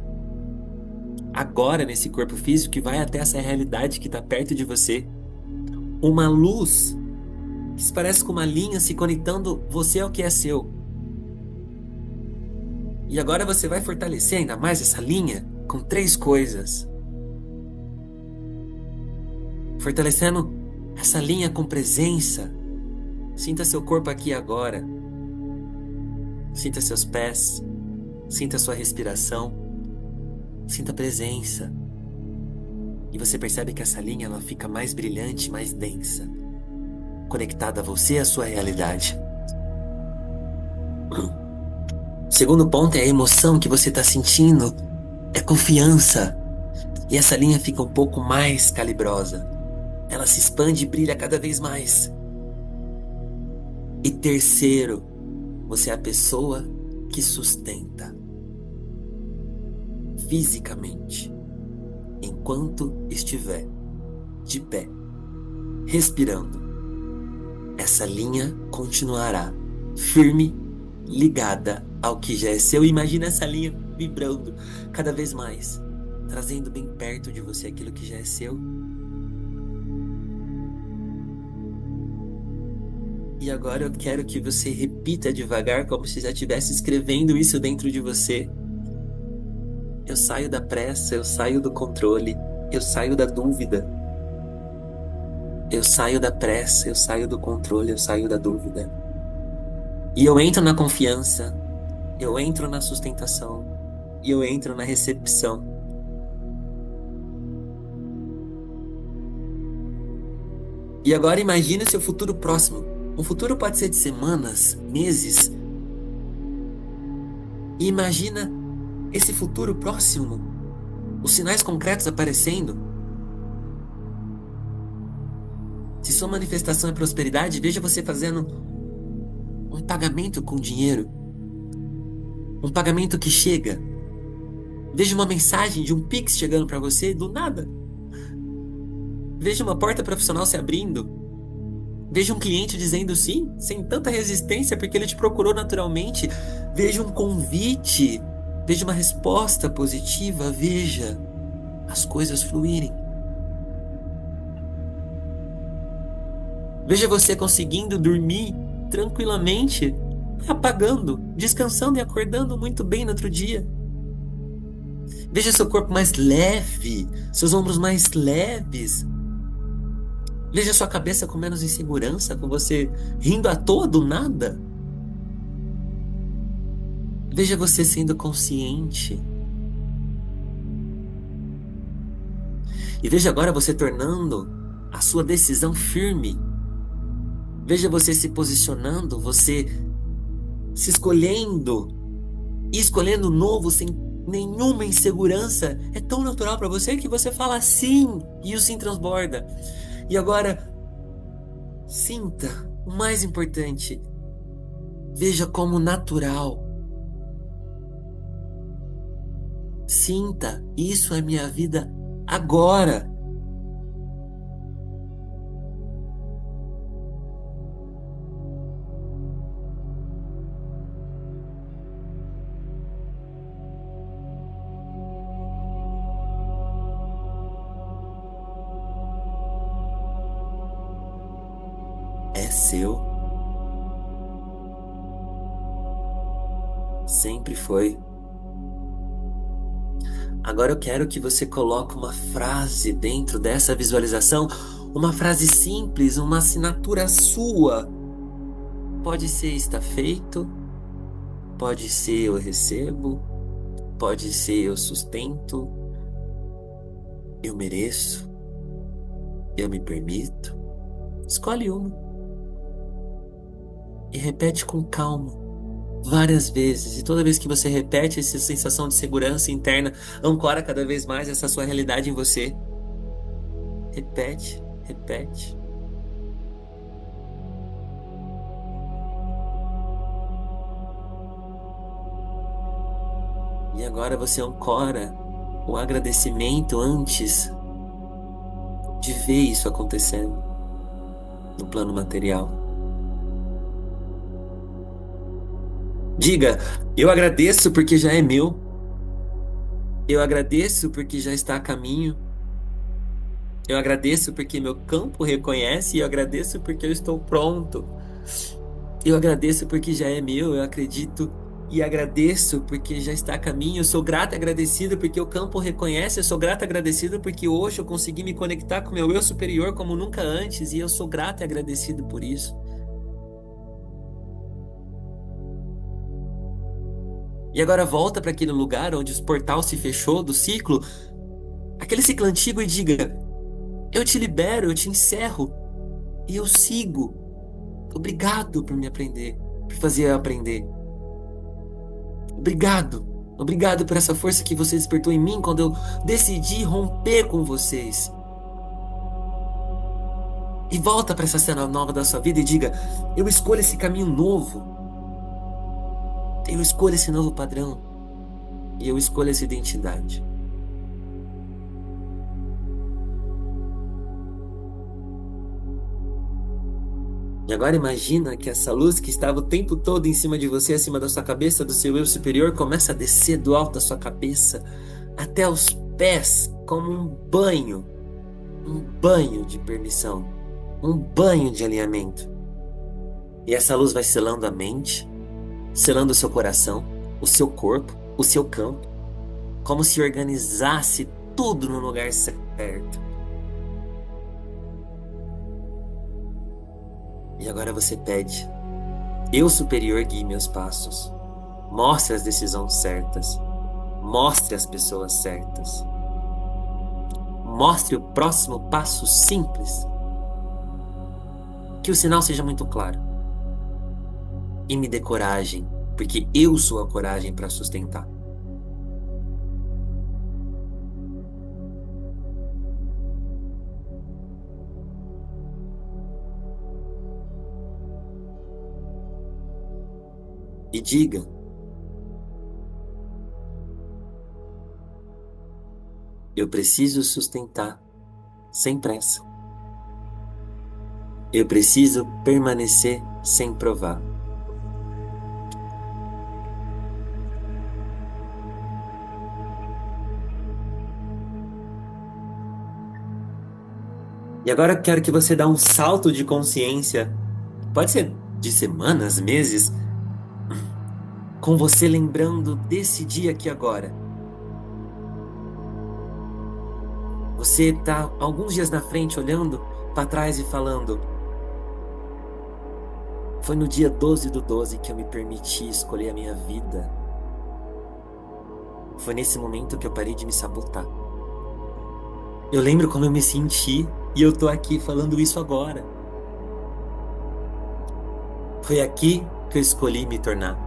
agora nesse corpo físico, que vai até essa realidade que está perto de você. Uma luz que se parece com uma linha se conectando você ao que é seu. E agora você vai fortalecer ainda mais essa linha com três coisas. Fortalecendo essa linha com presença. Sinta seu corpo aqui agora. Sinta seus pés. Sinta sua respiração. Sinta a presença. E você percebe que essa linha ela fica mais brilhante, mais densa, conectada a você e à sua realidade. O segundo ponto é a emoção que você está sentindo. É confiança. E essa linha fica um pouco mais calibrosa. Ela se expande e brilha cada vez mais. E terceiro, você é a pessoa que sustenta fisicamente, enquanto estiver de pé, respirando. Essa linha continuará firme, ligada ao que já é seu. Imagina essa linha vibrando cada vez mais, trazendo bem perto de você aquilo que já é seu. E agora eu quero que você repita devagar, como se já estivesse escrevendo isso dentro de você. Eu saio da pressa, eu saio do controle, eu saio da dúvida. Eu saio da pressa, eu saio do controle, eu saio da dúvida. E eu entro na confiança, eu entro na sustentação e eu entro na recepção. E agora imagine o seu futuro próximo. O futuro pode ser de semanas, meses. E imagina esse futuro próximo, os sinais concretos aparecendo. Se sua manifestação é prosperidade, veja você fazendo um pagamento com dinheiro, um pagamento que chega. Veja uma mensagem de um Pix chegando para você do nada. Veja uma porta profissional se abrindo. Veja um cliente dizendo sim, sem tanta resistência, porque ele te procurou naturalmente. Veja um convite. Veja uma resposta positiva. Veja as coisas fluírem. Veja você conseguindo dormir tranquilamente, apagando, descansando e acordando muito bem no outro dia. Veja seu corpo mais leve, seus ombros mais leves. Veja sua cabeça com menos insegurança, com você rindo à toa do nada. Veja você sendo consciente. E veja agora você tornando a sua decisão firme. Veja você se posicionando, você se escolhendo e escolhendo novo sem nenhuma insegurança. É tão natural para você que você fala sim e o sim transborda. E agora, sinta o mais importante. Veja como natural. Sinta, isso é minha vida agora. É seu, sempre foi. Agora eu quero que você coloque uma frase dentro dessa visualização, uma frase simples, uma assinatura sua. Pode ser está feito, pode ser eu recebo, pode ser eu sustento, eu mereço, eu me permito. Escolhe uma e repete com calma várias vezes. E toda vez que você repete, essa sensação de segurança interna ancora cada vez mais essa sua realidade em você. Repete, repete. E agora você ancora o agradecimento antes de ver isso acontecendo no plano material. Diga, eu agradeço porque já é meu. Eu agradeço porque já está a caminho. Eu agradeço porque meu campo reconhece e eu agradeço porque eu estou pronto. Eu agradeço porque já é meu, eu acredito e agradeço porque já está a caminho. Eu sou grato e agradecido porque o campo reconhece. Eu sou grato e agradecido porque hoje eu consegui me conectar com meu eu superior como nunca antes e eu sou grato e agradecido por isso. E agora volta para aquele lugar onde o portal se fechou do ciclo, aquele ciclo antigo e diga: eu te libero, eu te encerro e eu sigo. Obrigado por me aprender, por fazer eu aprender. Obrigado. Obrigado por essa força que você despertou em mim quando eu decidi romper com vocês. E volta para essa cena nova da sua vida e diga: eu escolho esse caminho novo. Eu escolho esse novo padrão. E eu escolho essa identidade. E agora imagina que essa luz que estava o tempo todo em cima de você, acima da sua cabeça, do seu eu superior, começa a descer do alto da sua cabeça até os pés, como um banho de permissão, um banho de alinhamento. E essa luz vai selando a mente, selando o seu coração, o seu corpo, o seu campo, como se organizasse tudo no lugar certo. E agora você pede: eu superior guie meus passos. Mostre as decisões certas. Mostre as pessoas certas. Mostre o próximo passo simples. Que o sinal seja muito claro. E me dê coragem, porque eu sou a coragem para sustentar. E diga: eu preciso sustentar sem pressa. Eu preciso permanecer sem provar. E agora eu quero que você dê um salto de consciência. Pode ser de semanas, meses, com você lembrando desse dia aqui agora. Você tá alguns dias na frente olhando para trás e falando: foi no dia 12/12 que eu me permiti escolher a minha vida. Foi nesse momento que eu parei de me sabotar. Eu lembro como eu me senti e eu tô aqui falando isso agora. Foi aqui que eu escolhi me tornar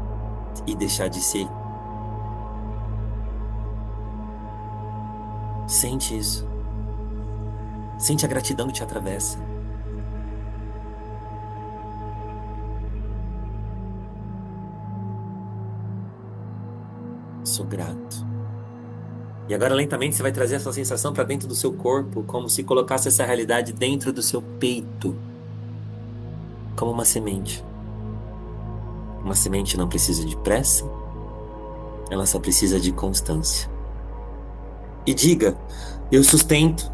e deixar de ser. Sente isso. Sente a gratidão que te atravessa. Sou grato. E agora lentamente você vai trazer essa sensação para dentro do seu corpo, como se colocasse essa realidade dentro do seu peito, como uma semente. Uma semente não precisa de pressa, ela só precisa de constância. E diga: eu sustento,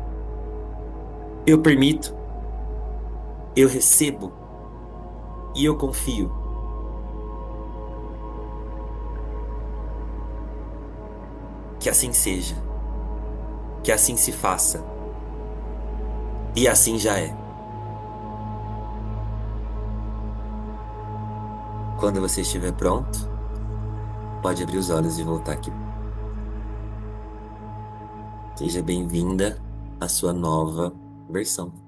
eu permito, eu recebo e eu confio. Que assim seja, que assim se faça. E assim já é. Quando você estiver pronto, pode abrir os olhos e voltar aqui. Seja bem-vinda à sua nova versão.